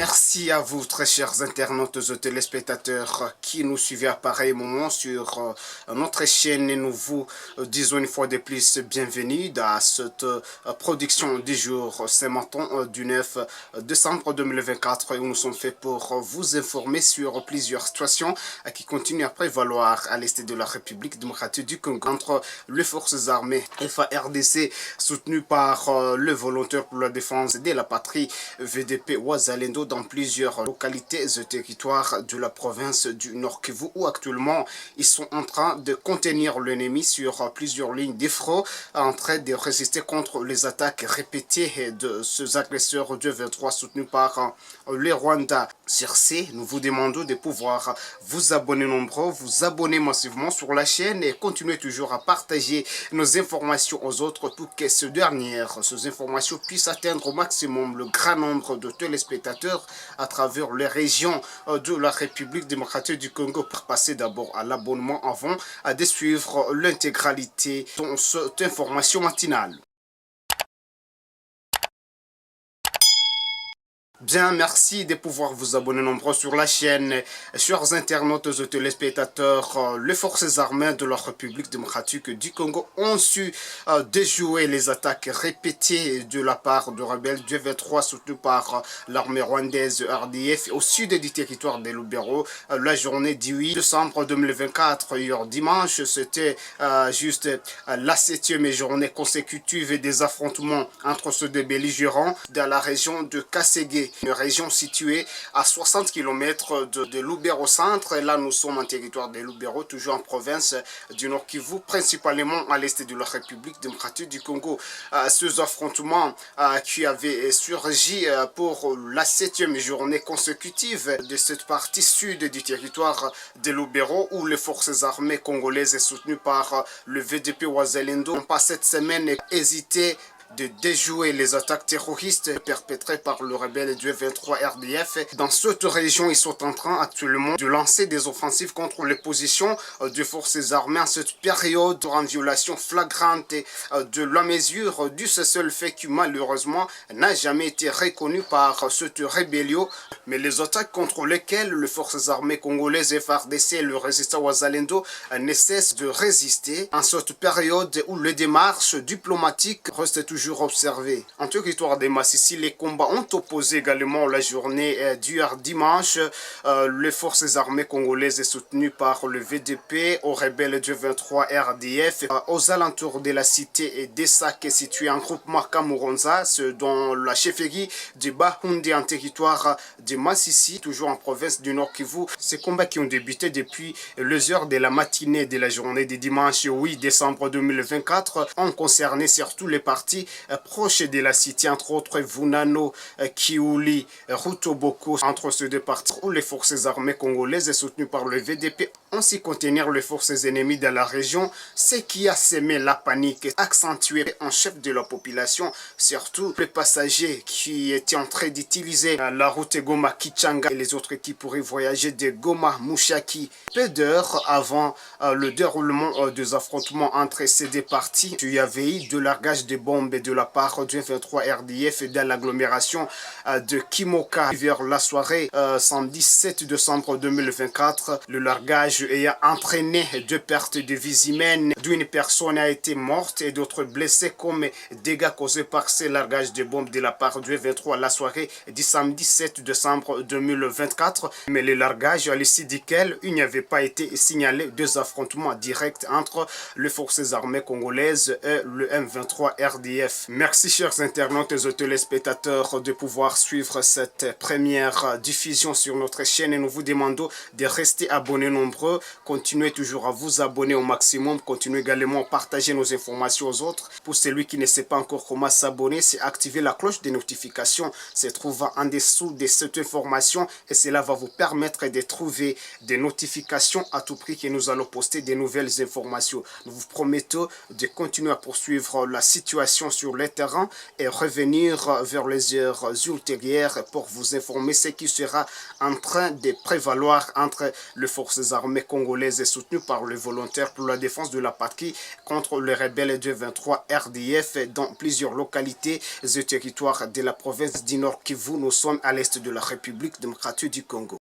Merci à vous, très chers internautes et téléspectateurs qui nous suivez à pareil moment sur notre chaîne et nous vous disons une fois de plus bienvenue dans cette production du jour ce matin du 9 décembre 2024 où nous sommes faits pour vous informer sur plusieurs situations qui continuent à prévaloir à l'est de la République démocratique du Congo entre les forces armées FARDC soutenues par le volontaire pour la défense de la patrie VDP Wazalendo dans plusieurs localités et territoires de la province du Nord Kivu où actuellement ils sont en train de contenir l'ennemi sur plusieurs lignes de front en train de résister contre les attaques répétées de ces agresseurs de 23 soutenus par le Rwanda. Sur ce, nous vous demandons de pouvoir vous abonner nombreux, vous abonner massivement sur la chaîne et continuer toujours à partager nos informations aux autres pour que ces informations puissent atteindre au maximum le grand nombre de téléspectateurs à travers les régions de la République démocratique du Congo. Pour passer d'abord à l'abonnement avant de suivre l'intégralité de cette information matinale. Bien, merci de pouvoir vous abonner nombreux sur la chaîne. Chers internautes et téléspectateurs, les forces armées de la République démocratique du Congo ont su déjouer les attaques répétées de la part de rebelles du V3 soutenus par l'armée rwandaise RDF au sud du territoire des Lubero. La journée du 8 décembre 2024, hier dimanche, c'était juste la 7e journée consécutive des affrontements entre ces deux belligérants dans la région de Kasségué, une région située à 60 km de Lubero centre. Et là, nous sommes en territoire de Lubero, toujours en province du Nord Kivu, principalement à l'est de la République démocratique du Congo. Ces affrontements qui avaient surgi pour la 7e journée consécutive de cette partie sud du territoire de Lubero, où les forces armées congolaises soutenues par le VDP Wazalendo n'ont pas cette semaine hésité de déjouer les attaques terroristes perpétrées par le rebelle du 23 RDF. Dans cette région, ils sont en train actuellement de lancer des offensives contre les positions des forces armées en cette période en violation flagrante de la mesure du cessez-le-feu qui malheureusement n'a jamais été reconnu par cette rébellion. Mais les attaques contre lesquelles les forces armées congolaises FARDC et le résistant Wazalendo ne cessent de résister en cette période où les démarches diplomatiques restent toujours observé. En territoire de Massissi, les combats ont opposé également la journée d'hier dimanche les forces armées congolaises soutenues par le VDP aux rebelles du 23 RDF aux alentours de la cité d'Essac située en groupement Kamuronza, dans la chefferie de Bahunde en territoire de Massissi, toujours en province du Nord Kivu. Ces combats qui ont débuté depuis les heures de la matinée de la journée de dimanche 8 décembre 2024 ont concerné surtout les parties proches de la cité, entre autres Vunano, Kiouli, Rutoboko, entre ces deux parties où les forces armées congolaises soutenues par le VDP ont su contenir les forces ennemies dans la région, ce qui a semé la panique, accentué en chef de la population, surtout les passagers qui étaient en train d'utiliser la route Goma-Kichanga et les autres qui pourraient voyager de Goma-Mushaki. Peu d'heures avant le déroulement des affrontements entre ces deux parties, il y avait eu de largage de bombes de la part du 23 RDF dans l'agglomération de Kimoka. Vers la soirée samedi 7 décembre 2024, le largage ayant entraîné deux pertes de vies humaines, d'une personne a été morte et d'autres blessés comme dégâts causés par ces largages de bombes de la part du 23 la soirée du samedi 7 décembre 2024. Mais le largage à l'issue duquel il n'y avait pas été signalé deux affrontements directs entre les forces armées congolaises et le M23 RDF. Merci chers internautes et téléspectateurs de pouvoir suivre cette première diffusion sur notre chaîne et nous vous demandons de rester abonnés nombreux, continuez toujours à vous abonner au maximum, continuez également à partager nos informations aux autres. Pour celui qui ne sait pas encore comment s'abonner, c'est activer la cloche des notifications, se trouvant en dessous de cette information et cela va vous permettre de trouver des notifications à tout prix que nous allons poster de nouvelles informations. Nous vous promettons de continuer à poursuivre la situation sur le terrain et revenir vers les heures ultérieures pour vous informer ce qui sera en train de prévaloir entre les forces armées congolaises soutenues par les volontaires pour la défense de la patrie contre les rebelles de 23 RDF dans plusieurs localités et territoires de la province du Nord Kivu. Nous sommes à l'est de la République démocratique du Congo.